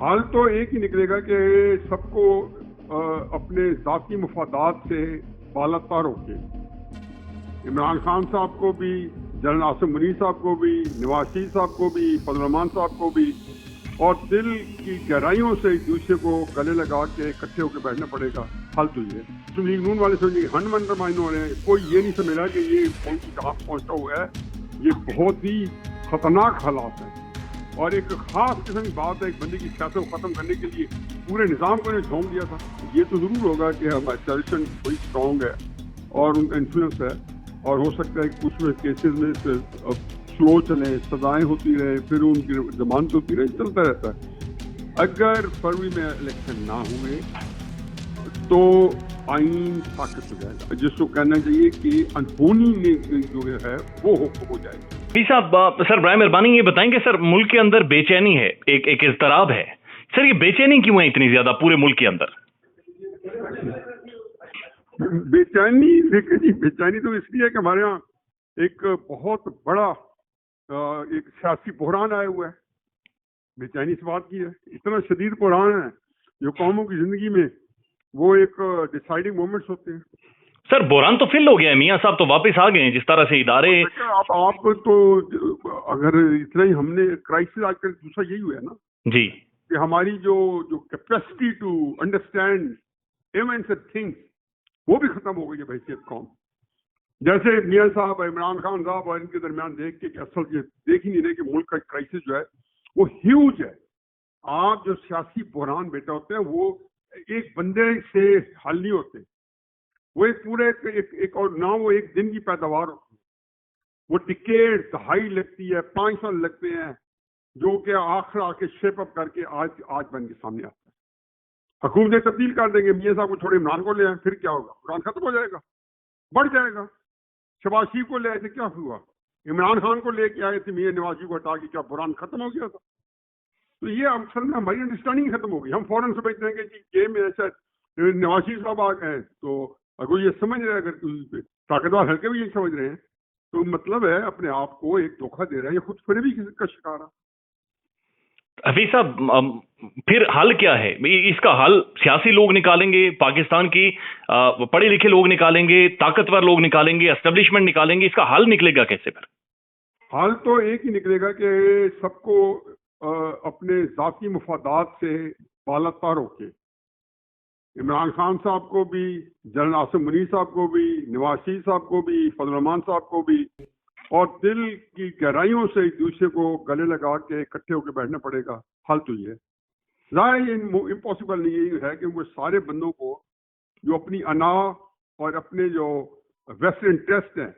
حال تو ایک ہی نکلے گا کہ سب کو اپنے ذاتی مفادات سے بالاتر ہو کے عمران خان صاحب کو بھی، جنرل عاصم منیر صاحب کو بھی، نواز شریف صاحب کو بھی، فضل الرحمان صاحب کو بھی، اور دل کی گہرائیوں سے ایک دوسرے کو گلے لگا کے اکٹھے ہو کے بیٹھنا پڑے گا. حل تو یہ ہے. مسلم لیگ نون والے سمجھیں گے ہن انڈرمائن ہو رہے ہیں. کوئی یہ نہیں سمجھ رہا کہ یہ ملک کہاں پہنچا ہوا ہے. یہ بہت ہی خطرناک حالات ہیں اور ایک خاص قسم کی بات ہے. ایک بندے کی سیاست کو ختم کرنے کے لیے پورے نظام کو انہیں جھونک دیا تھا. یہ تو ضرور ہوگا کہ ہماری ٹریڈیشن بڑی اسٹرانگ ہے اور ان کا انفلوئنس ہے، اور ہو سکتا ہے کہ کچھ کیسز میں سلو چلیں، سزائیں ہوتی رہے، پھر ان کی ضمانت ہوتی رہے، چلتا رہتا ہے. اگر فروری میں الیکشن نہ ہوئے تو آئین طاقت ہو جائے گا، جس کو کہنا چاہیے کہ انہونی جو ہے وہ ہو جائے گا. پی صاحب، سر برائے مہربانی یہ بتائیں کہ سر ملک کے اندر بے چینی ہے، ایک اضطراب ہے. سر یہ بے چینی کیوں ہے اتنی زیادہ پورے ملک کے اندر؟ بے چینی دیکھیں جی، بے چینی تو اس لیے کہ ہمارے یہاں ایک بہت بڑا ایک سیاسی بحران آیا ہوا ہے. بے چینی اس بات کی ہے، اتنا شدید بحران ہے جو قوموں کی زندگی میں وہ ایک ڈیسائیڈنگ مومنٹس ہوتے ہیں. سر بحران تو فل ہو گیا ہے، میاں صاحب تو واپس آ گئے ہیں جس طرح سے ادارے. آپ تو اگر اتنا ہی ہم نے کرائسس آج کل دوسرا یہی ہوا ہے نا جی کہ ہماری جو capacity to understand events and things وہ بھی ختم ہو گئی ہے بحیثیت قوم. جیسے میاں صاحب عمران خان صاحب اور ان کے درمیان دیکھ کے کہ اصل یہ دیکھ ہی نہیں رہے کہ ملک کا کرائسس جو ہے وہ ہیوج ہے. آپ جو سیاسی بحران بیٹھے ہوتے ہیں وہ ایک بندے سے حل نہیں ہوتے. وہ ایک پورے ایک اور نہ وہ ایک دن کی پیداوار ہوتی ہے، وہ ٹکیٹ دہائی لگتی ہے، 5 سال لگتے ہیں، جو کہ آخر آ کے شیپ اپ کر کے آج بن کے سامنے آتا ہے. حکومتیں تبدیل کر دیں گے، میاں صاحب کو چھوڑے عمران کو لے آئیں، پھر کیا ہوگا؟ عمران ختم ہو جائے گا، بڑھ جائے گا. شہباز شریف کو لے آئے تھے، کیا ہوا؟ عمران خان کو لے کے آئے تھے، میاں نواز شریف کو ہٹا کے کیا بحران ختم ہو گیا تھا؟ تو یہ اصل میں ہماری انڈرسٹینڈنگ ختم ہو گئی. ہم فوراً سمجھتے ہیں کہ جی گیم میں ایسا نواز شریف صاحب آ گئے تو اگر یہ سمجھ رہے ہیں، اگر طاقتور ہلکے بھی یہ سمجھ رہے ہیں تو مطلب ہے اپنے آپ کو ایک دھوکہ دے رہے ہیں، یہ خود فریبی کا شکار ہے. حفیظ صاحب پھر حل کیا ہے؟ اس کا حل سیاسی لوگ نکالیں گے، پاکستان کی پڑھے لکھے لوگ نکالیں گے، طاقتور لوگ نکالیں گے، اسٹیبلشمنٹ نکالیں گے؟ اس کا حل نکلے گا کیسے پھر؟ حال تو ایک ہی نکلے گا کہ سب کو اپنے ذاتی مفادات سے بالاتر ہو کے عمران خان صاحب کو بھی، جنرل عاصم منیر صاحب کو بھی، نواز شریف صاحب کو بھی، فضل الرحمان صاحب کو بھی، اور دل کی گہرائیوں سے ایک دوسرے کو گلے لگا کے اکٹھے ہو کے بیٹھنا پڑے گا. حل تو یہ ہے. ظاہر یہ امپاسبل نہیں ہے کہ وہ سارے بندوں کو جو اپنی انا اور اپنے جو ویسٹ انٹرسٹ ہیں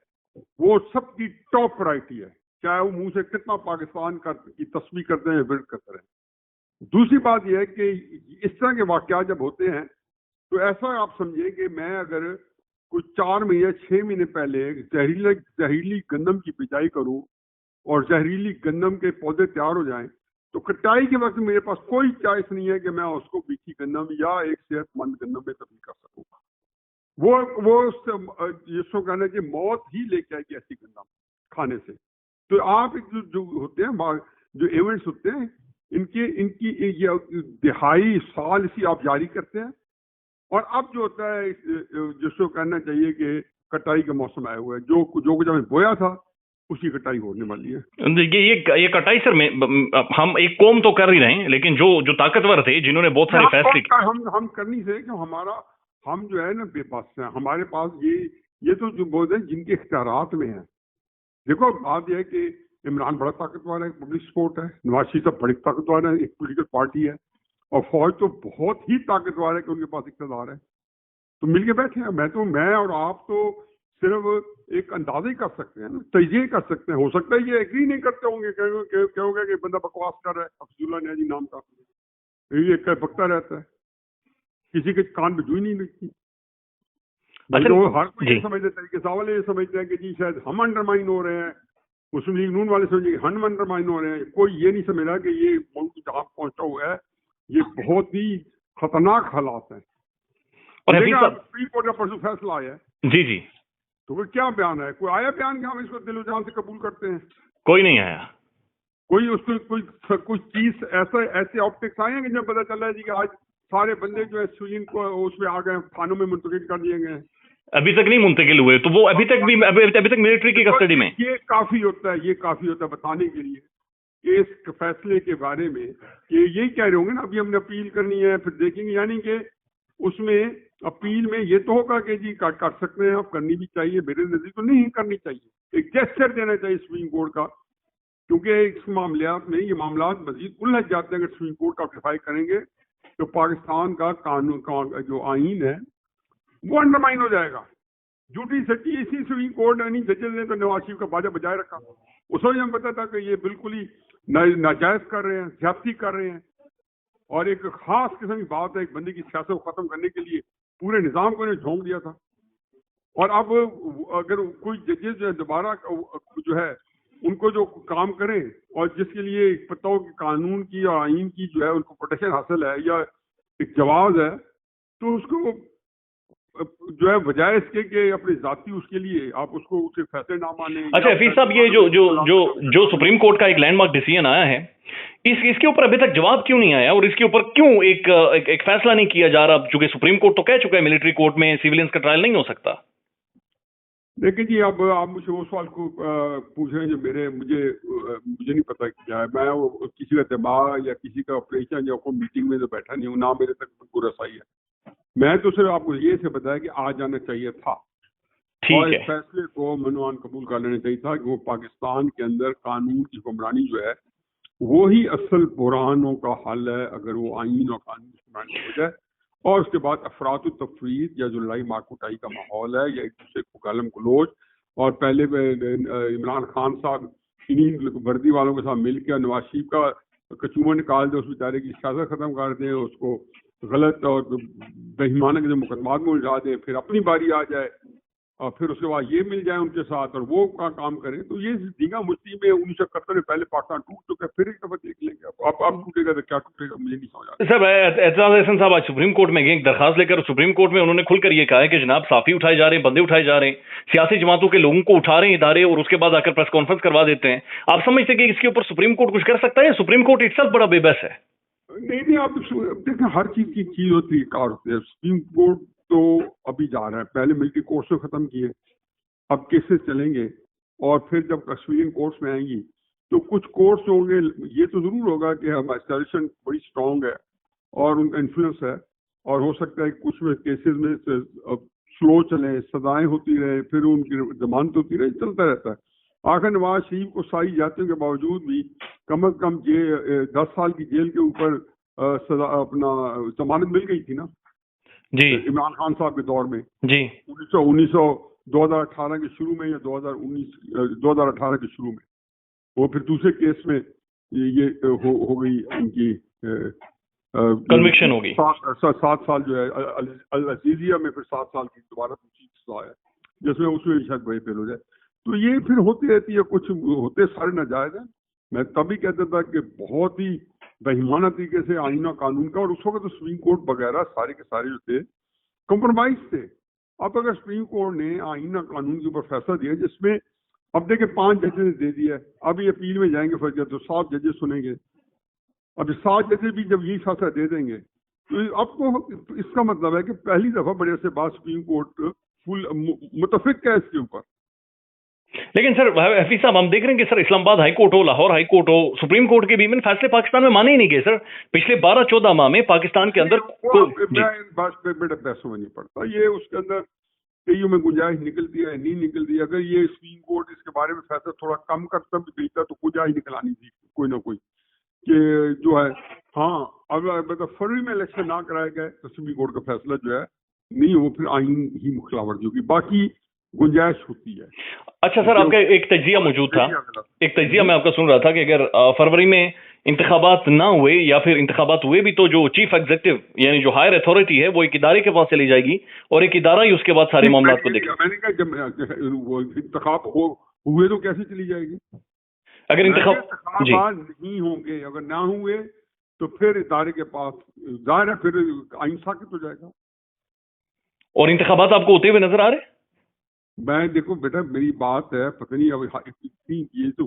وہ سب کی ٹاپ پرائرٹی ہے، چاہے وہ منہ سے کتنا پاکستان کی تصویر کرتے ہیں ورد کرتے رہیں. دوسری بات یہ ہے کہ اس طرح کے واقعات جب ہوتے ہیں تو ایسا آپ سمجھیں کہ میں اگر کوئی 4 مہینے 6 مہینے پہلے زہریلی گندم کی بجائی کروں اور زہریلی گندم کے پودے تیار ہو جائیں تو کٹائی کے وقت میرے پاس کوئی چوائس نہیں ہے کہ میں اس کو میٹھی گندم یا ایک صحت مند گندم میں تبدیل کر سکوں گا. وہ جس کو کہنا کہ موت ہی لے کے آئے گی ایسی گندم کھانے سے. تو آپ جو ہوتے ہیں جو ایونٹس ہوتے ہیں ان کی دہائی سال اسی آپ جاری کرتے ہیں، اور اب جو ہوتا ہے جس کو کہنا چاہیے کہ کٹائی کا موسم آیا ہوا ہے، جو کچھ ہمیں بویا تھا اسی کٹائی ہونے والی ہے. یہ کٹائی سر ہم ایک قوم تو کر ہی رہے ہیں، لیکن جو طاقتور تھے جنہوں نے بہت سارے فیصلے کیے ہم کرنی سے کہ ہم جو ہے نا بے پاس ہیں. ہمارے پاس یہ تو جو بہت ہیں جن کے اختیارات میں ہیں. دیکھو بات یہ ہے کہ عمران بڑا طاقتور ہے، پبلک سپورٹ ہے، نواز شریف صاحب بڑی طاقتور ہے، ایک پولیٹیکل پارٹی ہے، اور فوج تو بہت ہی طاقتور ہے کہ ان کے پاس اقتدار ہے. تو مل کے بیٹھے ہیں. میں اور آپ تو صرف ایک اندازہ ہی کر سکتے ہیں نا، تجزیہ کر سکتے ہیں. ہو سکتا ہے یہ ایگری نہیں کرتے ہوں گے، کہو گے کہ بندہ بکواس کر رہا ہے، حفیظ اللہ نیازی نام کا یہ بکتا رہتا ہے، کسی کے کان میں جوئی نہیں لگتی. ہر کوئی یہ سمجھتے طریقے سوال یہ سمجھتے ہیں کہ جی شاید ہم انڈرمائن ہو رہے ہیں. مسلم لیگ نون والے سمجھیں گے ہم انڈرمائن ہو رہے ہیں. کوئی یہ نہیں سمجھ رہا کہ یہ ملک جہاں پہنچا ہوا ہے یہ بہت ہی خطرناک حالات ہیں. اور سپریم کورٹ کا پرسوں فیصلہ آیا ہے. جی تو وہ کیا بیان ہے؟ کوئی آیا بیان کہ ہم اس کو دل و جان سے قبول کرتے ہیں؟ کوئی نہیں آیا. کوئی اس کو کوئی چیز ایسے آپٹکس آئے ہیں کہ جب پتہ چل رہا ہے جی کہ آج سارے بندے جو ہے سوئن کو اس میں آ گئے تھانوں میں منتقل کر دیے گئے ہیں؟ ابھی تک نہیں منتقل ہوئے، تو وہ ابھی تک ملٹری کی کسٹڈی میں. یہ کافی ہوتا ہے بتانے کے لیے کہ اس فیصلے کے بارے میں کہ یہی کہہ رہے ہوں گے نا ابھی ہم نے اپیل کرنی ہے، پھر دیکھیں گے. یعنی کہ اس میں اپیل میں یہ تو ہوگا کہ جی کر سکتے ہیں، آپ کرنی بھی چاہیے. میرے نزدیک تو نہیں کرنی چاہیے، ایک جیسچر دینا چاہیے سپریم کورٹ کا، کیونکہ اس معاملات میں یہ معاملات مزید الجھ جاتے ہیں. اگر سپریم کورٹ کا ریفائی کریں گے تو پاکستان کا قانون کا جو آئین ہے وہ انڈرمائن ہو جائے گا. جھوٹی سچی اسی سپریم کورٹ نے ججز نے تو نواز شریف کا باجا بجائے رکھا. اس وقت ہمیں پتا تھا کہ یہ بالکل ہی ناجائز کر رہے ہیں، زیادتی کر رہے ہیں، اور ایک خاص قسم کی بات ہے ایک بندے کی سیاست کو ختم کرنے کے لیے پورے نظام کو انہیں جھونک دیا تھا. اور اب اگر کوئی ججز جو ہے دوبارہ جو ہے ان کو جو کام کریں اور جس کے لیے پتہ ہو کہ قانون کی اور آئین کی جو ہے ان کو پروٹیکشن حاصل ہے یا ایک جواز ہے، تو اس کو جو ہے بجائے اس کے کہ اپنے ذاتی اس کے لیے آپ اس کو اسے فیصلے نہ مانیں. اچھا حفیظ صاحب، یہ جو سپریم کورٹ کا ایک لینڈ مارک ڈیسیژن آیا ہے، اس کے اوپر ابھی تک جواب کیوں نہیں آیا، اور اس کے اوپر کیوں ایک فیصلہ نہیں کیا جا رہا؟ چونکہ سپریم کورٹ تو کہہ چکا ہے ملٹری کورٹ میں سیولینس کا ٹرائل نہیں ہو سکتا. دیکھیں جی، اب آپ مجھ سے وہ سوال کو پوچھ رہے ہیں جو مجھے نہیں پتا کیا ہے. میں کسی کا دماغ یا کسی کا آپریشن یا کوئی میٹنگ میں تو بیٹھا نہیں ہوں، نہ میرے تک کوئی رسائی ہے. میں تو صرف آپ کو یہ سے بتایا کہ آ جانا چاہیے تھا، اور اس فیصلے کو منوان قبول کر لینا چاہیے تھا کہ وہ پاکستان کے اندر قانون کی حکمرانی جو ہے وہی اصل بحرانوں کا حل ہے اگر وہ آئین اور قانون کی حکمرانی ہو جائے. اور اس کے بعد افراد و تفریق یا جو لڑائی مار کٹائی کا ماحول ہے یا ایک دوسرے کو گالم گلوچ، اور پہلے عمران خان صاحب انہیں وردی والوں کے ساتھ مل کے نواز شریف کا کچومر نکال دیں، اس بیچارے کی سیاست ختم کر دیں، اس کو غلط اور بہیمانہ کے مقدمات میں الجھا دیں، پھر اپنی باری آ جائے اور پھر اس کے بعد یہ مل جائے ان کے ساتھ اور وہ کام کریں. تو یہ دیگا مشتی میں 1971 میں پہلے پاکستان ٹوٹ چکا ہے، پھر ایک دفعہ دیکھ لیں گے. اب ٹوٹے گا تو کیا ٹوٹے گا مجھے نہیں سمجھ آتا. سر اعتراض احسن صاحب آج سپریم کورٹ میں گئے ایک درخواست لے کر، سپریم کورٹ میں انہوں نے کھل کر یہ کہا ہے کہ جناب صحافی اٹھائے جا رہے ہیں، بندے اٹھائے جا رہے ہیں، سیاسی جماعتوں کے لوگوں کو اٹھا رہے ہیں ادارے، اور اس کے بعد آ کر پریس کانفرنس کروا دیتے ہیں. آپ سمجھتے ہیں کہ اس کے اوپر سپریم کورٹ کچھ کر سکتا ہے یا سپریم کورٹ اٹسیلف بڑا بے بس ہے؟ نہیں، آپ دیکھیں ہر چیز کی چیز ہوتی ہے، کار ہوتی ہے. سپریم کورٹ تو ابھی جا رہا ہے، پہلے ملٹری کورٹ سے ختم کیے، اب کیسز چلیں گے، اور پھر جب سویلین کورٹس میں آئیں گی تو کچھ کورٹس ہوں گے. یہ تو ضرور ہوگا کہ ہماری اسٹیلیشن بڑی اسٹرانگ ہے اور ان کا انفلوئنس ہے، اور ہو سکتا ہے کچھ میں کیسز میں سلو چلیں، سزائیں ہوتی رہے، پھر ان کی ضمانت ہوتی رہے، چلتا رہتا ہے. آخر نواز شریف کو ساری جاتیوں کے باوجود بھی کم از کم 10 سال کی جیل کے اوپر سزا اپنا ضمانت مل گئی تھی نا جی عمران خان صاحب کے دور میں جی 2018 کے شروع میں یا 2018 کے شروع میں. وہ پھر دوسرے کیس میں یہ ہو گئی ان کی کنوکشن ہوگی 7 سال جو ہے العزیزیہ میں، پھر 7 سال کی دوبارہ دوسری سزا ہے جس میں اس میں شاید بڑے فیل ہو جائے. تو یہ پھر ہوتی رہتی ہے، کچھ ہوتے سارے ناجائز ہیں. میں تبھی کہتا تھا کہ بہت ہی بہیمانہ طریقے سے آئین و قانون کا، اور اس وقت تو سپریم کورٹ وغیرہ سارے کے سارے جو تھے کمپرومائز تھے. اب اگر سپریم کورٹ نے آئین و قانون کے اوپر فیصلہ دیا جس میں اب دیکھیں 5 ججز نے دے دیا ہے، اب یہ اپیل میں جائیں گے فرض تو 7 ججز سنیں گے. اب 7 ججز بھی جب یہی فیصلہ دے دیں گے تو اب تو اس کا مطلب ہے کہ پہلی دفعہ بڑے عرصے بعد سپریم کورٹ فل متفق ہے اس کے اوپر. لیکن سر حفیظ صاحب ہم دیکھ رہے ہیں کہ سر اسلام آباد ہائی کورٹ ہو، لاہور ہائی کورٹ ہو، سپریم کورٹ کے بھی ایون فیصلے پاکستان میں مانے ہی نہیں گئے. سر پچھلے 12-14 ماہ میں پاکستان کے اندر بات پہ بیٹا پیسوں میں نہیں پڑتا. یہ اس کے اندر کئیوں میں گنجائش نکلتی ہے نہیں نکلتی. اگر یہ سپریم کورٹ اس کے بارے میں فیصلہ تھوڑا کم کرتا بھی بھیجتا تو گنجائش نکلانی تھی کوئی نہ کوئی کہ جو ہے. ہاں اب فروری میں الیکشن نہ کرائے گئے تو سپریم کورٹ کا فیصلہ جو ہے نہیں، وہ پھر آئین ہی مخالف ورزی ہوگی، باقی گنجائش ہوتی ہے. اچھا سر، آپ کا ایک تجزیہ موجود تھا، ایک تجزیہ میں آپ کا سن رہا تھا کہ اگر فروری میں انتخابات نہ ہوئے یا پھر انتخابات ہوئے بھی تو جو چیف ایگزیکٹو یعنی جو ہائر اتھارٹی ہے وہ ایک ادارے کے پاس چلی جائے گی اور ایک ادارہ ہی اس کے بعد سارے معاملات کو دیکھے گا. میں نے کہا جب وہ انتخاب ہوئے تو کیسے چلی جائے گی؟ اگر انتخابات نہیں ہوں گے، اگر نہ ہوئے تو پھر ادارے کے پاس ظاہر ہے پھر آئین ساقط ہو جائے گا. اور انتخابات آپ کو ہوتے ہوئے نظر آ رہے؟ میں دیکھو بیٹا میری بات ہے، پتہ نہیں اب یہ تو